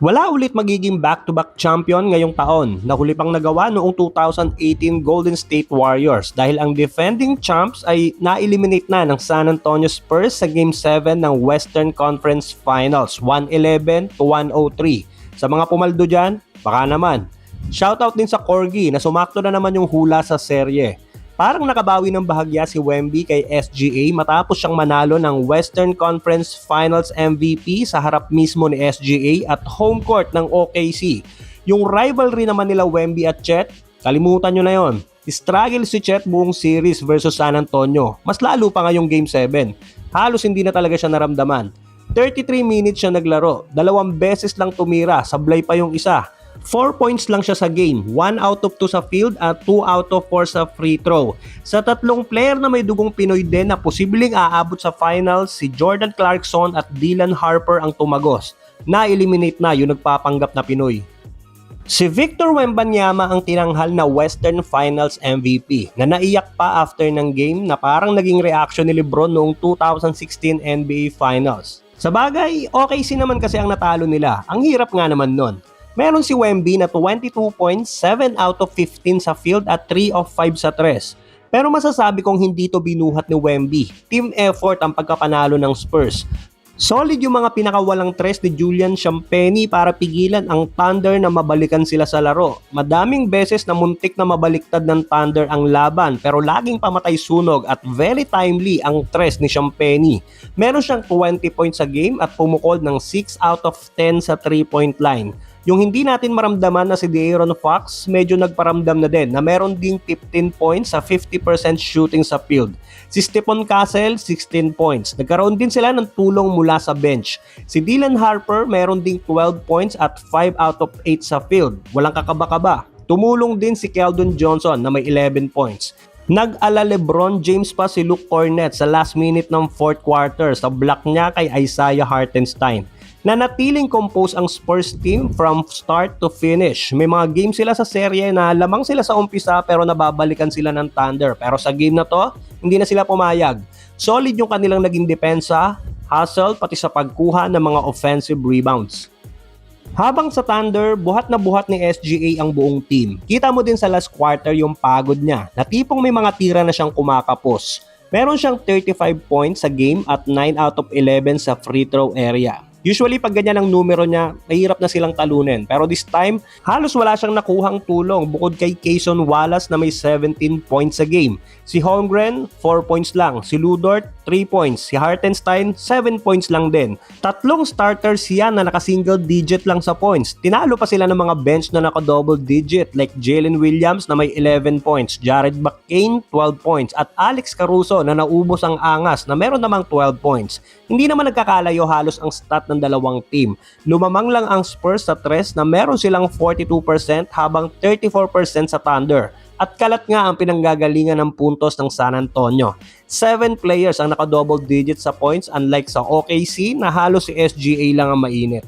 Wala ulit magiging back-to-back champion ngayong taon na huli pang nagawa noong 2018 Golden State Warriors dahil ang defending champs ay na-eliminate na ng San Antonio Spurs sa Game 7 ng Western Conference Finals 111 to 103. Sa mga pumaldo dyan, baka naman. Shoutout din sa Corgi na sumakto na naman yung hula sa serye. Parang nakabawi ng bahagya si Wemby kay SGA matapos siyang manalo ng Western Conference Finals MVP sa harap mismo ni SGA at home court ng OKC. Yung rivalry naman nila Wemby at Chet, kalimutan nyo na yon. Struggle si Chet buong series versus San Antonio. Mas lalo pa ngayong Game 7. Halos hindi na talaga siya naramdaman. 33 minutes siya naglaro, 2 beses lang tumira, sablay pa yung isa. 4 points lang siya sa game, 1 out of 2 sa field at 2 out of 4 sa free throw. Sa tatlong player na may dugong Pinoy din na posibleng aabot sa finals, si Jordan Clarkson at Dylan Harper ang tumagos. Na-eliminate na yung nagpapanggap na Pinoy. Si Victor Wembanyama ang tinanghal na Western Finals MVP na naiyak pa after ng game na parang naging reaction ni LeBron noong 2016 NBA Finals. Sa bagay, OKC naman kasi ang natalo nila. Ang hirap nga naman nun. Meron si Wemby na 22 points, 7 out of 15 sa field at 3 of 5 sa 3. Pero masasabi kong hindi to binuhat ni Wemby. Team effort ang pagkapanalo ng Spurs. Solid yung mga pinakawalang 3 ni Julian Champagnie para pigilan ang Thunder na mabalikan sila sa laro. Madaming beses na muntik na mabaliktad ng Thunder ang laban pero laging pamatay sunog at very timely ang 3 ni Champagnie. Meron siyang 20 points sa game at pumukol ng 6 out of 10 sa 3-point line. Yung hindi natin maramdaman na si De'Aaron Fox, medyo nagparamdam na din na meron ding 15 points sa 50% shooting sa field. Si Stephon Castle, 16 points. Nagkaroon din sila ng tulong mula sa bench. Si Dylan Harper, meron ding 12 points at 5 out of 8 sa field. Walang kakaba-kaba. Tumulong din si Keldon Johnson na may 11 points. Nag-ala LeBron James pa si Luke Cornett sa last minute ng 4th quarter sa block niya kay Isaiah Hartenstein. Nanatiling compose ang Spurs team from start to finish. May mga game sila sa serye na lamang sila sa umpisa pero nababalikan sila ng Thunder. Pero sa game na to, hindi na sila pumayag. Solid yung kanilang naging depensa, hustle pati sa pagkuha ng mga offensive rebounds. Habang sa Thunder, buhat na buhat ni SGA ang buong team. Kita mo din sa last quarter yung pagod niya, na tipong may mga tira na siyang kumakapos. Meron siyang 35 points sa game at 9 out of 11 sa free throw area. Usually pag ganyan ang numero niya, mahirap na silang talunin. Pero this time, halos wala siyang nakuhang tulong bukod kay Cason Wallace na may 17 points sa game. Si Holmgren, 4 points lang. Si Ludort, 3 points. Si Hartenstein, 7 points lang din. Tatlong starters yan na naka-single digit lang sa points. Tinalo pa sila ng mga bench na naka-double digit like Jalen Williams na may 11 points, Jared McCain, 12 points, at Alex Caruso na naubos ang angas na meron namang 12 points. Hindi naman nagkakalayo halos ang stat ng dalawang team. Lumamang lang ang Spurs sa 3 na meron silang 42% habang 34% sa Thunder. At kalat nga ang pinanggagalingan ng puntos ng San Antonio. 7 players ang naka-double digit sa points unlike sa OKC na halos si SGA lang ang mainit.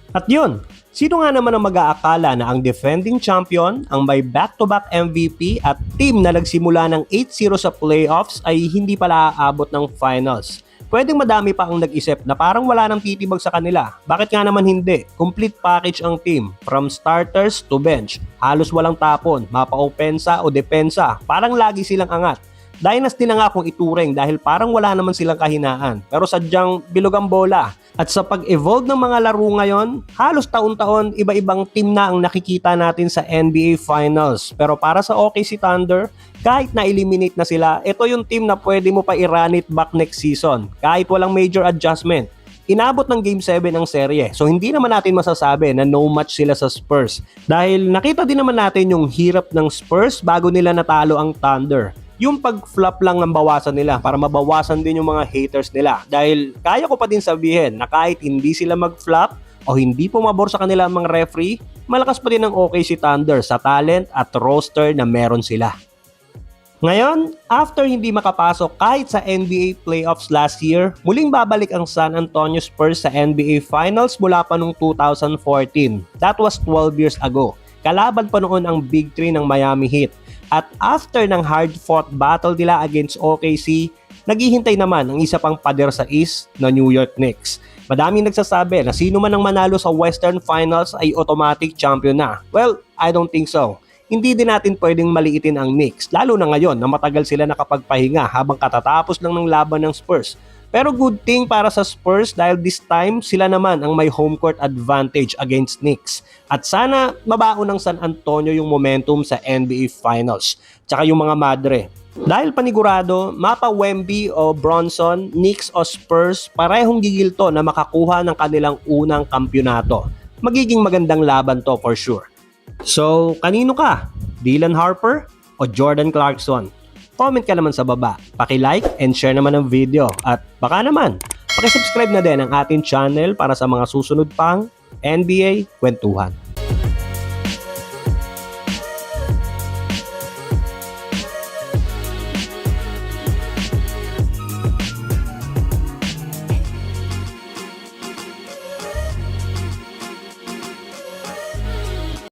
At yun, sino nga naman ang mag-aakala na ang defending champion, ang may back-to-back MVP at team na nagsimula ng 8-0 sa playoffs ay hindi pala aabot ng finals? Pwedeng madami pa ang nag-isip na parang wala nang titibag sa kanila. Bakit nga naman hindi? Complete package ang team, from starters to bench. Halos walang tapon, mapa-opensa o depensa. Parang lagi silang angat. Dynasty na nga kung ituring dahil parang wala naman silang kahinaan. Pero sadyang bilog ang bola. At sa pag-evolve ng mga laro ngayon, halos taon-taon iba-ibang team na ang nakikita natin sa NBA Finals. Pero para sa OKC Thunder, kahit na-eliminate na sila, ito yung team na pwede mo pa i-run it back next season. Kahit walang major adjustment. Inabot ng Game 7 ang serye. So hindi naman natin masasabi na no match sila sa Spurs. Dahil nakita din naman natin yung hirap ng Spurs bago nila natalo ang Thunder. Yung pag-flop lang ng bawasan nila para mabawasan din yung mga haters nila. Dahil kaya ko pa din sabihin na kahit hindi sila mag-flop o hindi pumabor sa kanila ang mga referee, malakas pa din ang OKC Thunder sa talent at roster na meron sila. Ngayon, after hindi makapasok kahit sa NBA playoffs last year, muling babalik ang San Antonio Spurs sa NBA Finals mula pa noong 2014. That was 12 years ago. Kalaban pa noon ang Big 3 ng Miami Heat. At after ng hard-fought battle nila against OKC, Naghihintay naman ang isa pang pader sa East na New York Knicks. Madaming nagsasabi na sino man ang manalo sa Western Finals ay automatic champion na. Well, I don't think so. Hindi din natin pwedeng maliitin ang Knicks, lalo na ngayon na matagal sila nakapagpahinga habang katatapos lang ng laban ng Spurs. Pero good thing para sa Spurs dahil this time sila naman ang may home court advantage against Knicks. At sana mabaon ng San Antonio yung momentum sa NBA Finals. Tsaka yung mga madre. Dahil panigurado, mapa Wemby o Bronson, Knicks o Spurs, parehong gigil to na makakuha ng kanilang unang kampyonato. Magiging magandang laban to for sure. So, kanino ka? Dylan Harper o Jordan Clarkson? Comment ka naman sa baba, paki-like and share naman ang video at baka naman, paki-subscribe na din ang ating channel para sa mga susunod pang NBA kwentuhan.